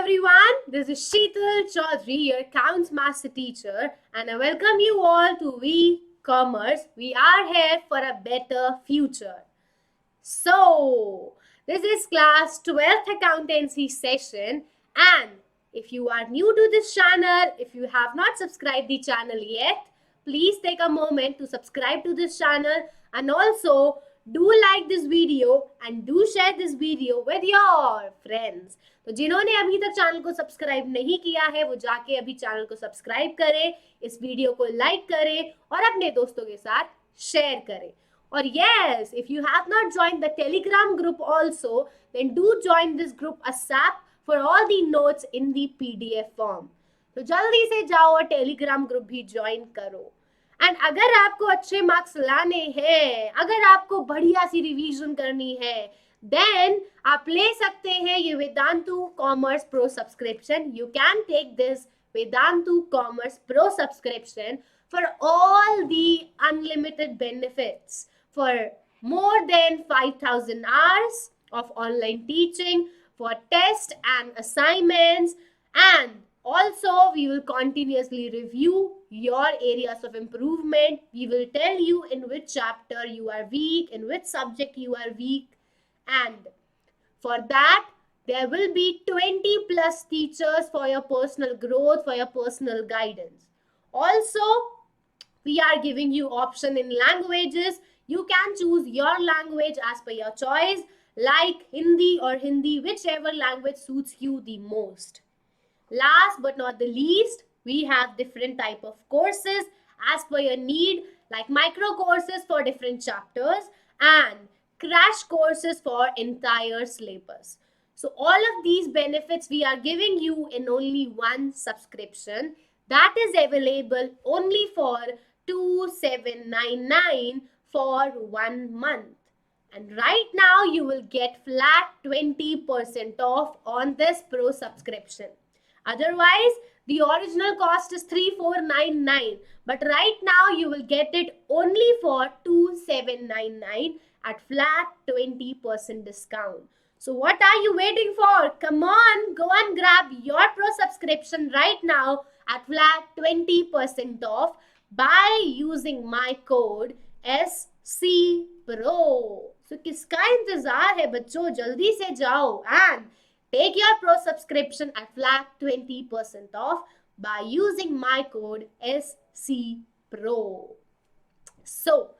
everyone, this is Sheetal Chaudhary, your accounts master teacher, and I welcome you all to We Commerce. We are here for a better future. So, this is class 12th accountancy session, and if you are new to this channel, if you have not subscribed the channel yet, please take a moment to subscribe to this channel and also do like this video and do share this video with your friends. तो जिन्होंने अभी तक channel को subscribe नहीं किया है वो जाके अभी चैनल को सब्सक्राइब करें, इस वीडियो को लाइक करें और अपने दोस्तों के साथ शेयर करें. Or yes, if you have not joined the Telegram group also, then do join this group ASAP for all the notes in the PDF form. तो जल्दी से जाओ और Telegram group भी join करो. एंड अगर आपको अच्छे मार्क्स लाने हैं, अगर आपको बढ़िया सी रिवीजन करनी है, देन आप ले सकते हैं ये Vedantu commerce pro subscription. You can take this Vedantu commerce pro subscription for all the unlimited benefits, for more than 5,000 hours of online teaching, for tests and assignments, and also we will continuously review your areas of improvement. We will tell you in which chapter you are weak, in which subject you are weak, and for that there will be 20 plus teachers for your personal growth, for your personal guidance. Also, we are giving you option in languages. You can choose your language as per your choice, like Hindi or Hindi, whichever language suits you the most. Last but not the least, we have different type of courses as per your need, like micro courses for different chapters and crash courses for entire syllabus. So all of these benefits we are giving you in only one subscription that is available only for 2,799 for 1 month. And right now you will get flat 20% off on this pro subscription. Otherwise, the original cost is 3,499, but right now you will get it only for 2,799 at flat 20% discount. So what are you waiting for? Come on, go and grab your pro subscription right now at flat 20% off by using my code SCPRO. So किसका इंतजार है बच्चों, जल्दी से जाओ and take your pro subscription at flat 20% off by using my code SCPRO. So,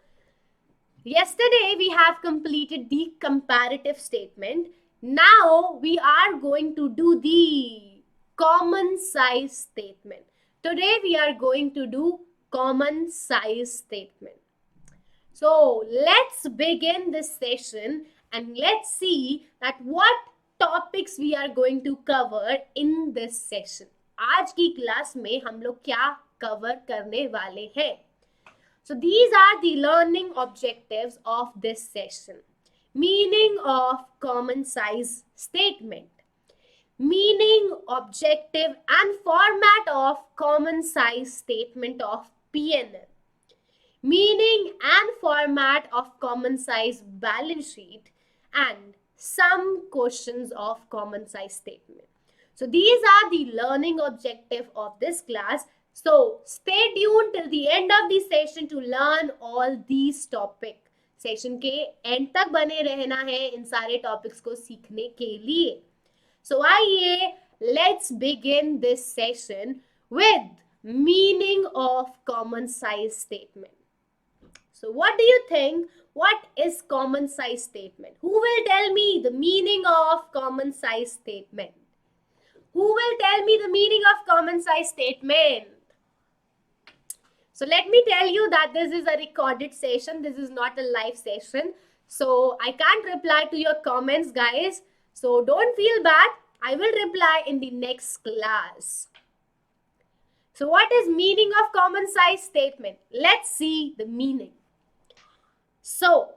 yesterday we have completed the comparative statement. Now we are going to do the common size statement. Today we are going to do common size statement. So let's begin this session and let's see that what topics we are going to cover in this session. आज की class में हम लोग क्या cover करने वाले हैं? So these are the learning objectives of this session. Meaning of common size statement. Meaning, objective and format of common size statement of P&L. Meaning and format of common size balance sheet and some questions of common size statement. So these are the learning objective of this class. So stay tuned till the end of the session to learn all these topics. Session के and तक बने रहना है इन सारे topics को सीखने के लिए. So आइए, let's begin this session with meaning of common size statement. So what do you think? What is common size statement? Who will tell me the meaning of common size statement? Who will tell me the meaning of common size statement? So let me tell you that this is a recorded session. This is not a live session. So I can't reply to your comments, guys. So don't feel bad. I will reply in the next class. So what is meaning of common size statement? Let's see the meaning. So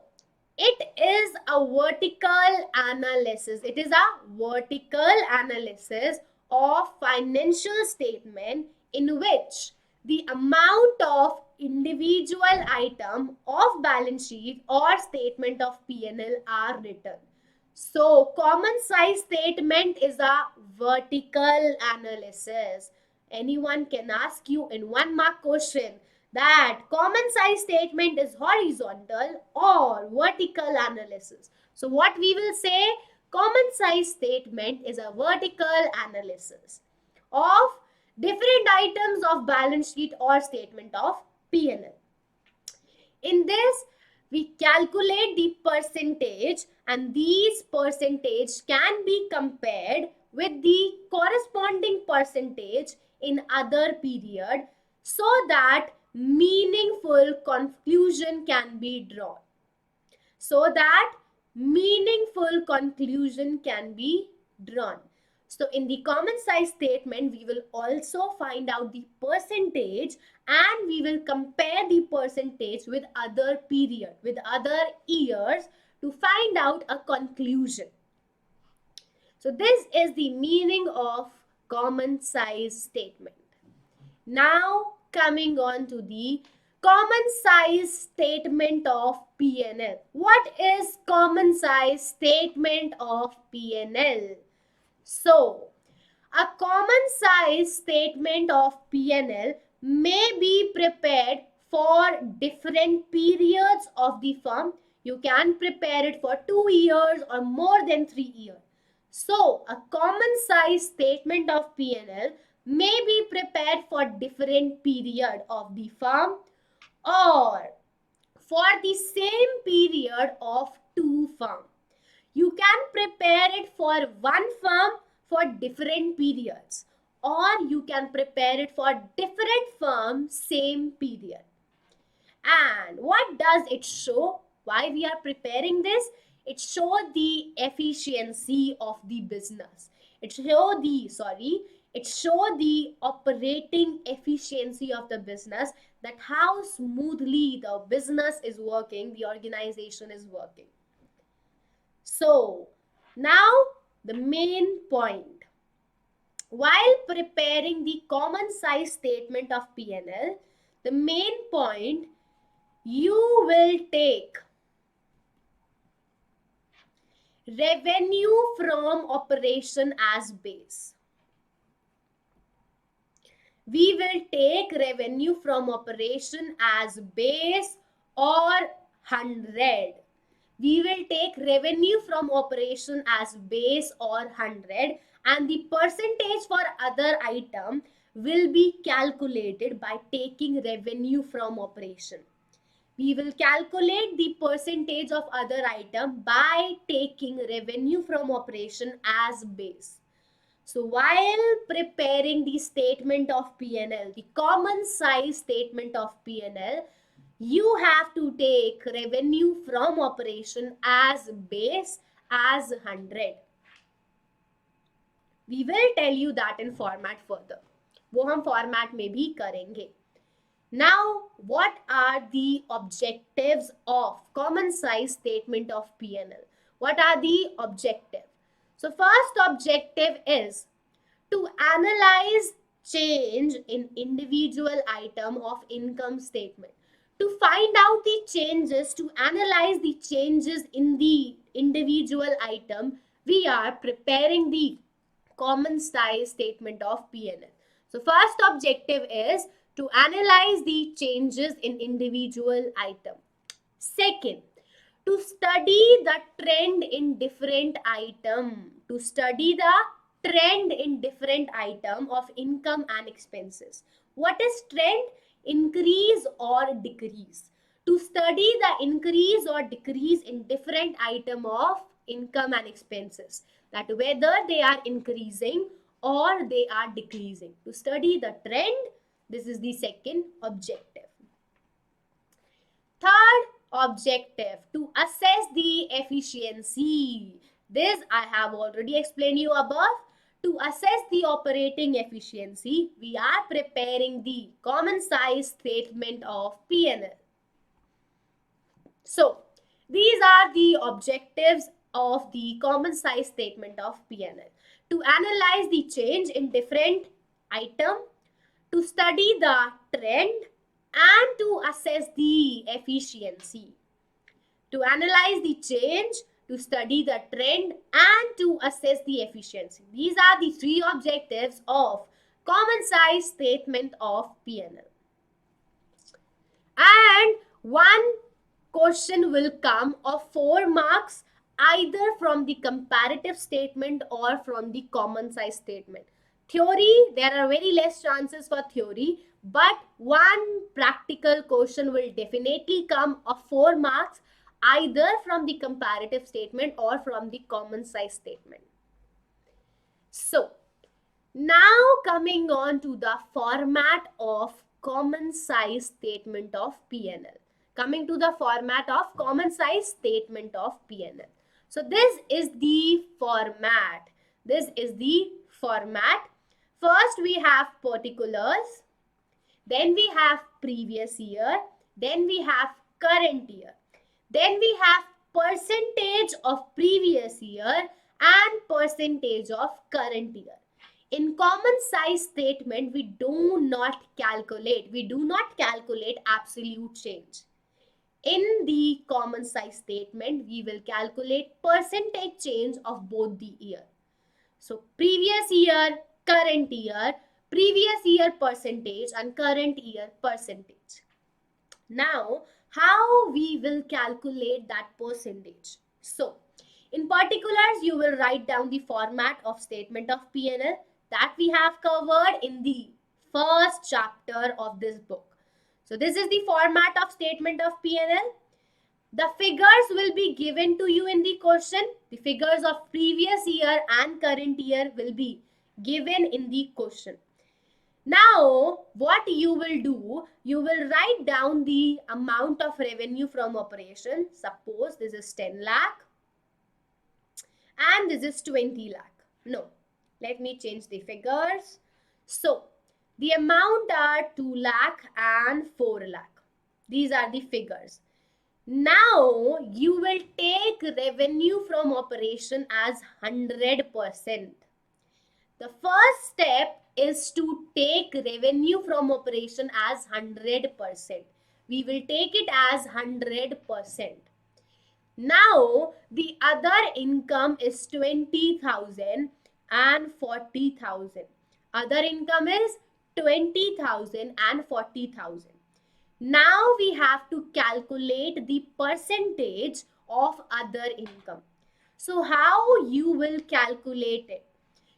it is a vertical analysis. It is a vertical analysis of financial statement in which the amount of individual item of balance sheet or statement of P&L are written. So, common size statement is a vertical analysis. Anyone can ask you in 1 mark question that common size statement is horizontal or vertical analysis. So, what we will say, common size statement is a vertical analysis of different items of balance sheet or statement of P&L. In this, we calculate the percentage, and these percentage can be compared with the corresponding percentage in other period so that meaningful conclusion can be drawn. So that meaningful conclusion can be drawn. So in the common size statement, we will also find out the percentage, and we will compare the percentage with other period, with other years, to find out a conclusion. So this is the meaning of common size statement. Now coming on to the common size statement of P&L. What is common size statement of P&L? So, a common size statement of P&L may be prepared for different periods of the firm. You can prepare it for 2 years or more than 3 years. So, a common size statement of P&L may be prepared for different period of the firm or for the same period of two firms. You can prepare it for one firm for different periods, or you can prepare it for different firms same period. And what does it show? Why we are preparing this? It show the efficiency of the business. It show the operating efficiency of the business, that how smoothly the business is working, the organization is working. So, now the main point. While preparing the common size statement of P&L, the main point, you will take revenue from operation as base. We will take revenue from operation as base or 100. We will take revenue from operation as base or 100, and the percentage for other item will be calculated by taking revenue from operation. We will calculate the percentage of other item by taking revenue from operation as base. So while preparing the statement of P&L, the common size statement of P&L, you have to take revenue from operation as base as 100. We will tell you that in format further. वो हम format में भी करेंगे. Now, what are the objectives of common size statement of P&L? What are the objectives? So, first objective is to analyze change in individual item of income statement. To find out the changes, to analyze the changes in the individual item, we are preparing the common size statement of P&L. So first objective is to analyze the changes in individual item. Second, to study the trend in different item. To study the trend in different item of income and expenses. What is trend? Increase or decrease. To study the increase or decrease in different item of income and expenses, that whether they are increasing or they are decreasing. To study the trend, this is the second objective. Third objective, to assess the efficiency. This I have already explained you above. To assess the operating efficiency, we are preparing the common size statement of P&L. So, these are the objectives of the common size statement of P&L. To analyze the change in different item, to study the trend, and to assess the efficiency. To analyze the change, to study the trend, and to assess the efficiency. These are the three objectives of common size statement of PNL. And one question will come of 4 marks either from the comparative statement or from the common size statement. Theory, there are very less chances for theory, but one practical question will definitely come of 4 marks either from the comparative statement or from the common size statement. So, now coming on to the format of common size statement of PNL. Coming to the format of common size statement of PNL. So this is the format. This is the format. First we have particulars. Then we have previous year. Then we have current year. Then we have percentage of previous year and percentage of current year. In common size statement, we do not calculate absolute change. In the common size statement, we will calculate percentage change of both the year. So previous year, current year, previous year percentage and current year percentage. Now, how we will calculate that percentage? So, in particulars, you will write down the format of statement of PNL that we have covered in the first chapter of this book. So, this is the format of statement of PNL. The figures will be given to you in the question. The figures of previous year and current year will be given in the question. Now, what you will do, you will write down the amount of revenue from operation. Suppose this is 10 lakh and this is 20 lakh. No, let me change the figures. So, the amount are 2 lakh and 4 lakh. These are the figures. Now, you will take revenue from operation as 100%. The first step is to take revenue from operation as 100%. We will take it as 100%. Now, the other income is 20,000 and 40,000. Other income is 20,000 and 40,000. Now, we have to calculate the percentage of other income. So, how you will calculate it?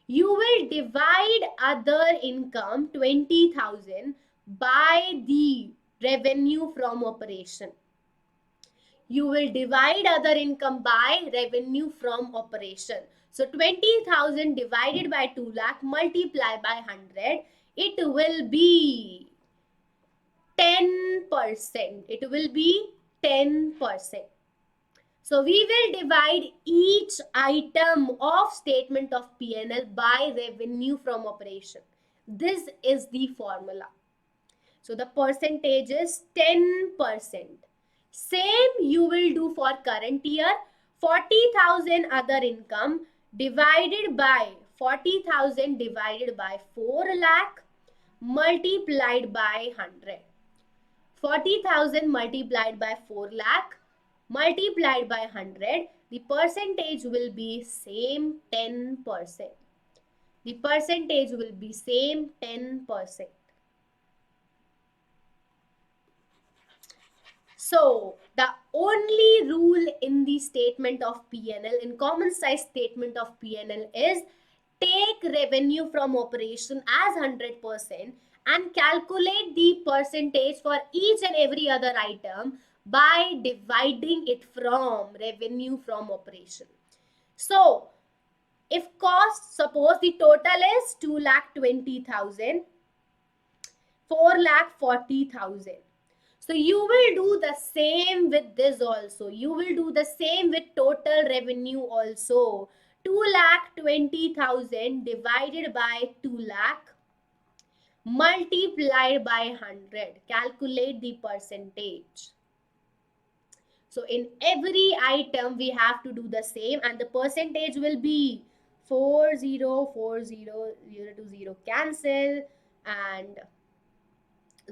You will divide other income 20,000 by the revenue from operation. You will divide other income by revenue from operation. So 20,000 divided by 2 lakh multiply by 100. It will be 10%. It will be 10%. So we will divide each item of statement of PNL by revenue from operation. This is the formula. So the percentage is 10%. Same you will do for current year. 40,000 other income divided by 40,000 divided by 4 lakh multiplied by 100. 40,000 multiplied by 4 lakh multiplied by 100, the percentage will be same 10%. The percentage will be same 10%. So, the only rule in the statement of PNL, in common size statement of PNL is take revenue from operation as 100% and calculate the percentage for each and every other item by dividing it from revenue from operation. So, if cost, suppose the total is 2,20,000, 4,40,000. So, you will do the same with this also. You will do the same with total revenue also. 2,20,000 divided by 2 lakh multiplied by 100. Calculate the percentage. So in every item we have to do the same and the percentage will be 40, 40, 0 to 0 cancel and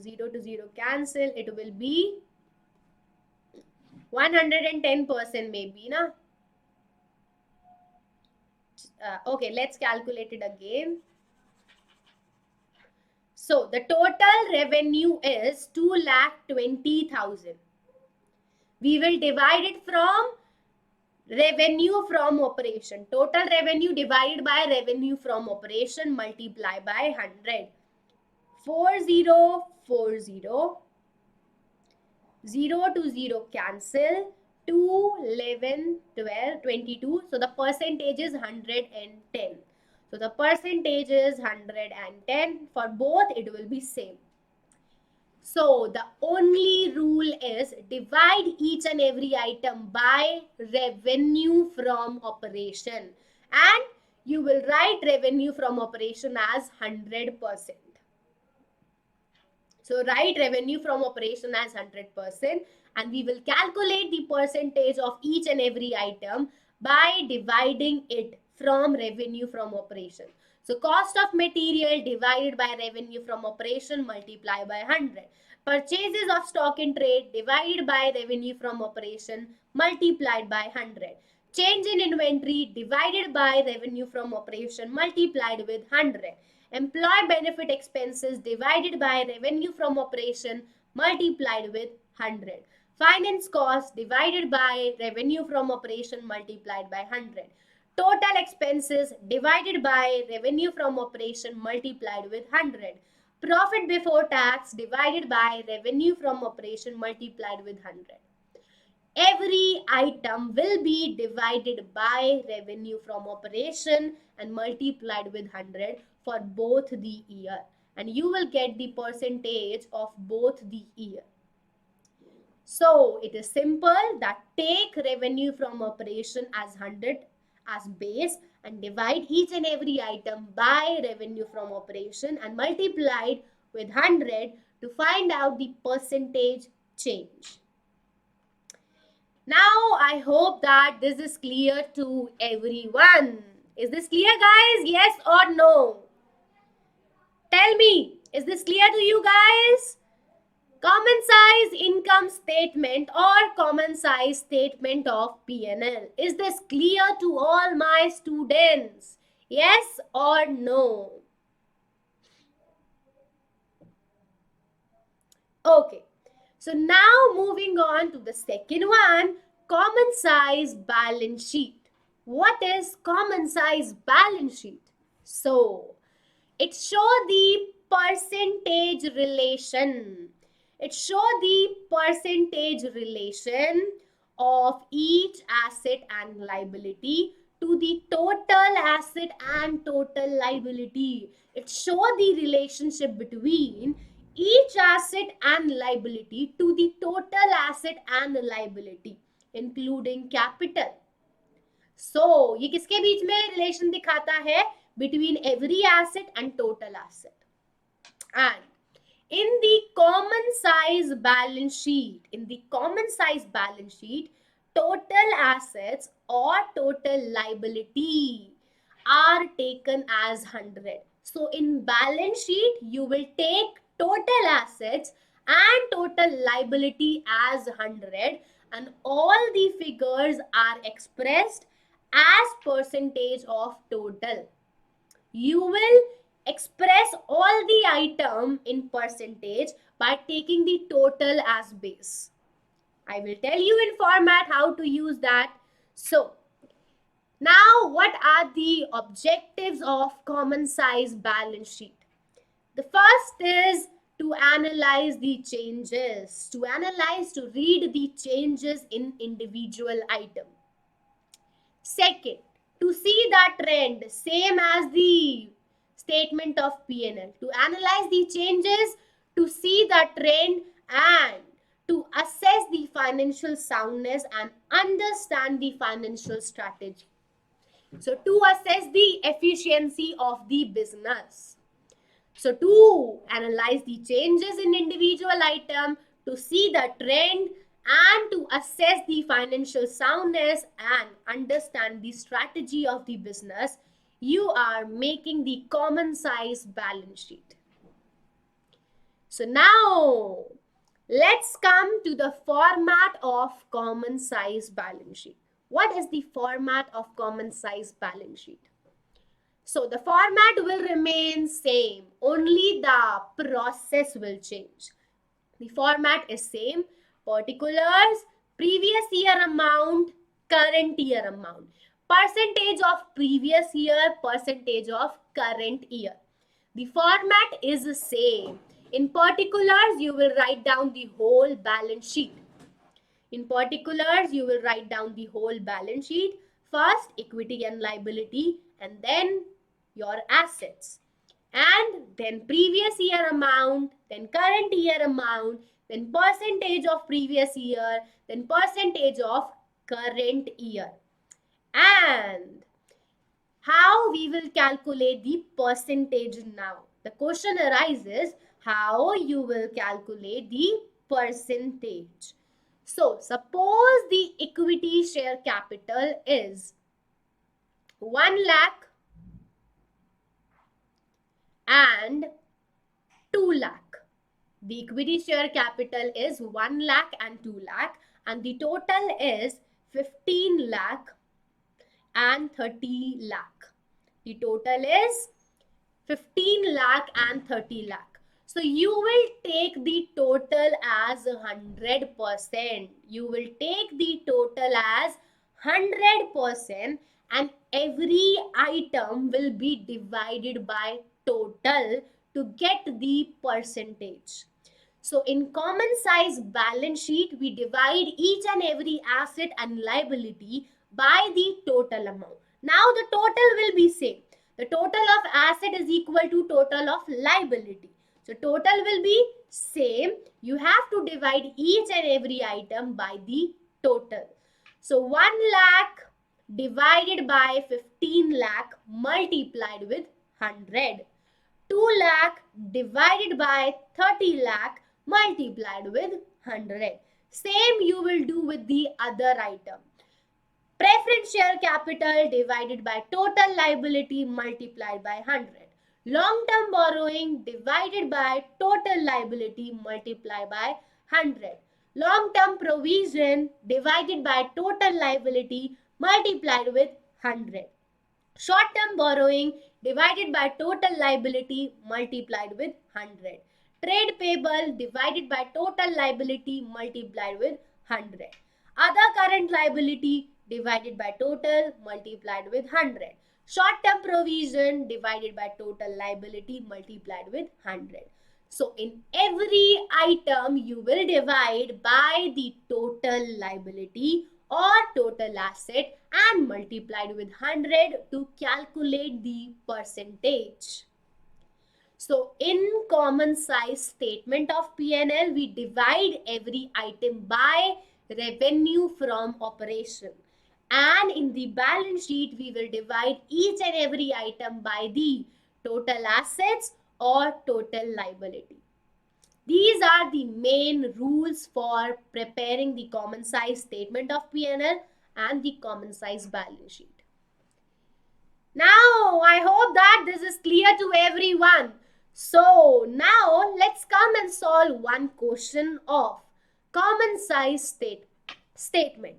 0 to 0 cancel. It will be 110% maybe, na? Okay, let's calculate it again. So the total revenue is 2,20,000. We will divide it from revenue from operation. Total revenue divided by revenue from operation, multiply by 100. 4040, 0 to 0 cancel, 2, 11, 12, 22. So the percentage is 110. So the percentage is 110. For both it will be same. So the only rule is divide each and every item by revenue from operation, and you will write revenue from operation as 100%. So write revenue from operation as 100%, and we will calculate the percentage of each and every item by dividing it from revenue from operation. So cost of material divided by revenue from operation, multiply by 100. Purchases of stock in trade divided by revenue from operation, multiplied by 100. Change in inventory divided by revenue from operation, multiplied with 100. Employee benefit expenses divided by revenue from operation, multiplied with 100. Finance cost divided by revenue from operation, multiplied by 100. Total expenses divided by revenue from operation, multiplied with 100. Profit before tax divided by revenue from operation, multiplied with 100. Every item will be divided by revenue from operation and multiplied with 100 for both the year, and you will get the percentage of both the year. So it is simple that take revenue from operation as 100 as base and divide each and every item by revenue from operation and multiplied with 100 to find out the percentage change. Now, I hope that this is clear to everyone. Is this clear, guys? Yes or no? Tell me, is this clear to you guys? Common size income statement or common size statement of P&L. Is this clear to all my students? Yes or no? Okay. So now moving on to the second one, common size balance sheet. What is common size balance sheet? So it shows the percentage relation. It shows the percentage relation of each asset and liability to the total asset and total liability. It shows the relationship between each asset and liability to the total asset and liability, including capital. So ये किसके बीच में relation दिखाता है? Between every asset and total asset. And in the common size balance sheet, total assets or total liability are taken as 100. So in balance sheet, you will take total assets and total liability as 100, and all the figures are expressed as percentage of total. You will express all the item in percentage by taking the total as base. I will tell you in format how to use that. So now what are the objectives of common size balance sheet? The first is to analyze the changes, to read the changes in individual item. Second, to see the trend, same as the statement of P&L, to analyze the changes, to see the trend, and to assess the financial soundness and understand the financial strategy. So to assess the efficiency of the business. So to analyze the changes in individual item, to see the trend, and to assess the financial soundness and understand the strategy of the business, you are making the common size balance sheet. So now let's come to the format of common size balance sheet. What is the format of common size balance sheet? So the format will remain same, only the process will change. The format is same, particulars, previous year amount, current year amount, percentage of previous year, percentage of current year. The format is the same. In particulars, you will write down the whole balance sheet. In particulars, you will write down the whole balance sheet. First, equity and liability, and then your assets. And then previous year amount, then current year amount, then percentage of previous year, then percentage of current year. And how we will calculate the percentage now? The question arises how you will calculate the percentage. So, suppose the equity share capital is 1 lakh and 2 lakh. The equity share capital is 1 lakh and 2 lakh, and the total is 15 lakh and 30 lakh. The total is 15 lakh and 30 lakh. So you will take the total as 100%. You will take the total as 100%, and every item will be divided by total to get the percentage. So in common size balance sheet, we divide each and every asset and liability by the total amount. Now the total will be same. The total of asset is equal to total of liability. So total will be same. You have to divide each and every item by the total. So 1 lakh divided by 15 lakh multiplied with 100. 2 lakh divided by 30 lakh multiplied with 100. Same you will do with the other item. Preference share capital divided by total liability multiplied by 100. Long-term borrowing divided by total liability multiplied by 100. Long-term provision divided by total liability multiplied with 100. Short-term borrowing divided by total liability multiplied with 100. Trade payable divided by total liability multiplied with 100. Other current liability divided by total multiplied with 100. Short-term provision divided by total liability multiplied with 100. So in every item you will divide by the total liability or total asset and multiplied with 100 to calculate the percentage. So in common size statement of P&L, we divide every item by revenue from operation. And in the balance sheet, we will divide each and every item by the total assets or total liability. These are the main rules for preparing the common size statement of P&L and the common size balance sheet. Now, I hope that this is clear to everyone. So, now let's come and solve one question of common size statement.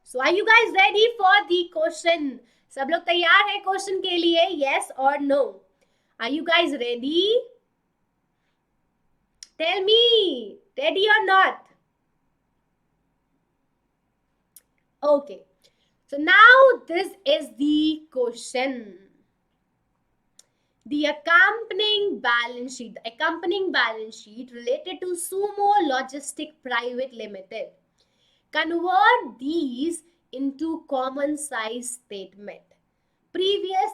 So, are you guys ready for the question? सब लोग तैयार है question के लिए? Yes or no? Are you guys ready? Tell me, ready or not? Okay. So now this is the question. The accompanying balance sheet related to Sumo Logistic Private Limited. Convert these into common size statement. Previous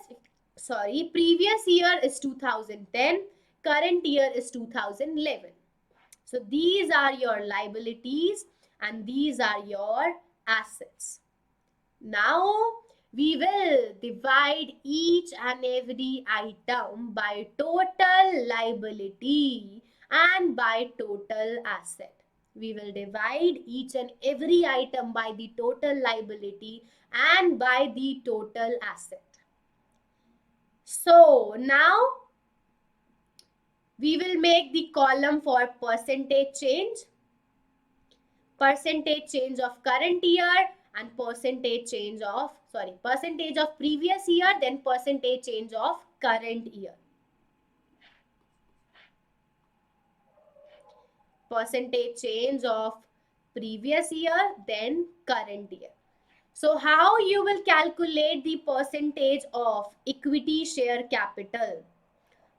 year is 2010, current year is 2011. So these are your liabilities and these are your assets. Now we will divide each and every item by total liability and by total asset. We will divide each and every item by the total liability and by the total asset. So now we will make the column for percentage change of current year and percentage of previous year, then percentage change of current year. Percentage change of previous year, then current year. So how you will calculate the percentage of equity share capital?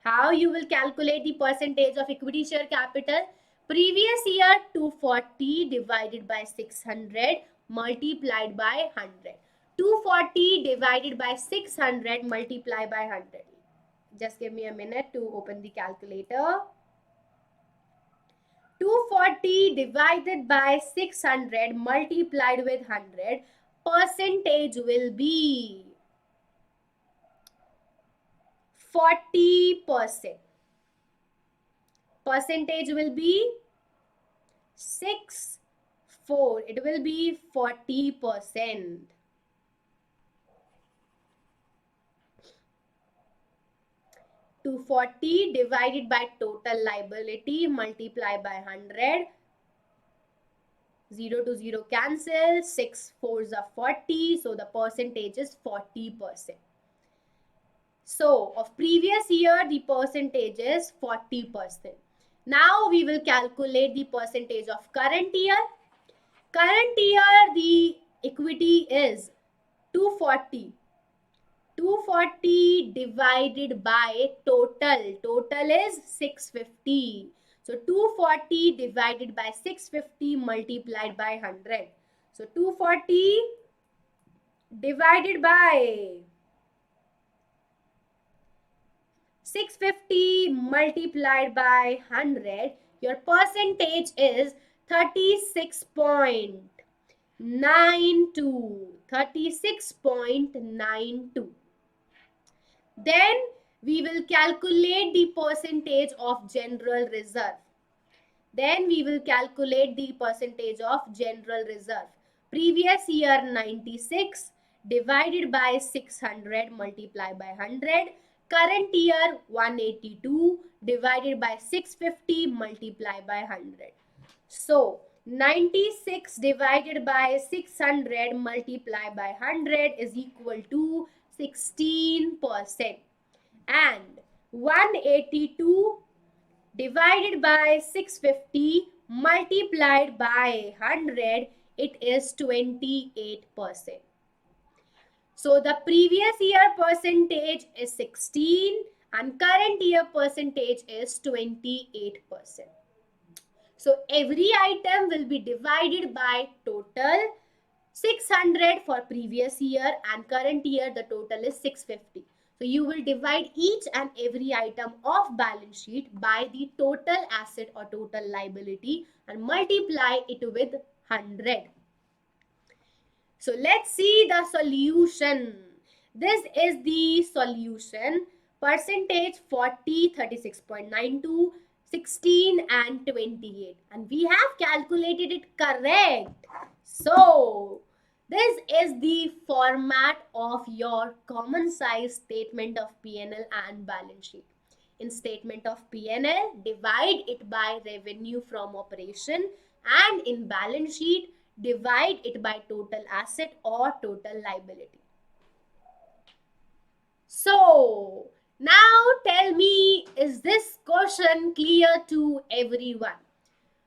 How you will calculate the percentage of equity share capital? Previous year 240 divided by 600 multiplied by 100. 240 divided by 600 multiplied by 100. Just give me a minute to open the calculator. 240 divided by 600 multiplied with 100, percentage will be 40%. Percentage will be 4. It will be 40%. Two 40 divided by total liability multiplied by 100. 0 to 0 cancel. 6 4s are 40. So the percentage is 40%. So of previous year, the percentage is 40%. Now we will calculate the percentage of current year. Current year, the equity is 240. 240 divided by total. Total is 650. So 240 divided by 650 multiplied by 100. So 240 divided by 650 multiplied by 100, your percentage is 36.92. 36.92. Then we will calculate the percentage of general reserve. Previous year 96 divided by 600 multiplied by 100. Current year 182 divided by 650 multiplied by 100. So 96 divided by 600 multiplied by 100 is equal to 16%. And 182 divided by 650 multiplied by 100, it is 28%. So the previous year percentage is 16 and current year percentage is 28%. So every item will be divided by total. 600 for previous year and current year the total is 650. So you will divide each and every item of balance sheet by the total asset or total liability and multiply it with 100. So let's see the solution. This is the solution. Percentage 40, 36.92, 16 and 28. And we have calculated it correct. So this is the format of your common size statement of P&L and balance sheet. In statement of P&L, divide it by revenue from operation, and in balance sheet, divide it by total asset or total liability. So now tell me, is this question clear to everyone?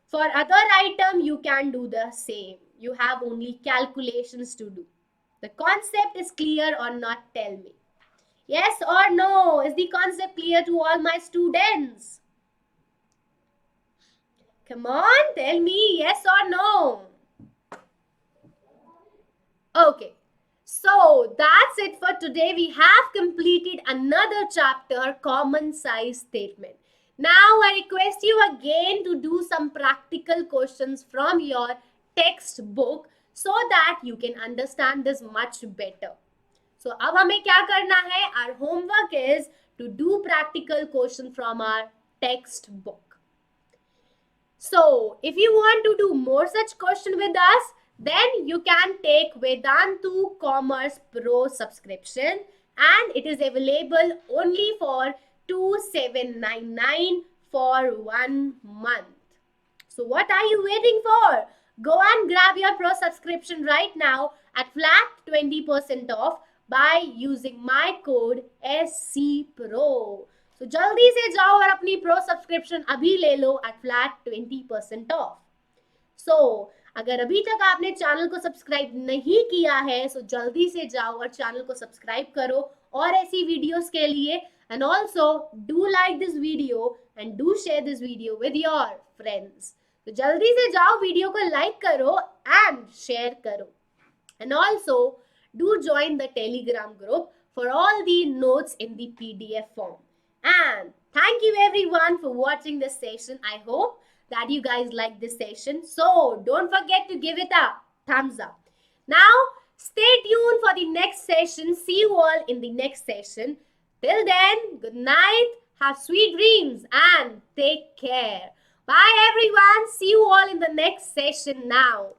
For other item, you can do the same. You have only calculations to do. The concept is clear or not? Tell me. Yes or no? Is the concept clear to all my students? Come on, tell me yes or no. Okay. So that's it for today. We have completed another chapter, common size statement. Now I request you again to do some practical questions from your textbook so that you can understand this much better. So अब हमें क्या करना है? Our homework is to do practical question from our textbook. So if you want to do more such question with us, then you can take Vedantu Commerce Pro subscription, and it is available only for 2799 for 1 month. So what are you waiting for? Go and grab your Pro subscription right now at flat 20% off by using my code SCPRO. So जल्दी से जाओ और अपनी Pro subscription अभी ले लो at flat 20% off. So अगर अभी तक आपने चैनल को सब्सक्राइब नहीं किया है सो जल्दी से जाओ और चैनल को सब्सक्राइब करो और ऐसी वीडियोस के लिए, and also do like this video and do share this video with your friends. तो जल्दी से जाओ, वीडियो को लाइक करो एंड शेयर करो, and also do join the Telegram group for all the notes in the PDF form. And thank you everyone for watching this session. I hope that you guys like this session. So don't forget to give it a thumbs up. Now stay tuned for the next session. See you all in the next session. Till then, good night, have sweet dreams and take care. Bye everyone. See you all in the next session now.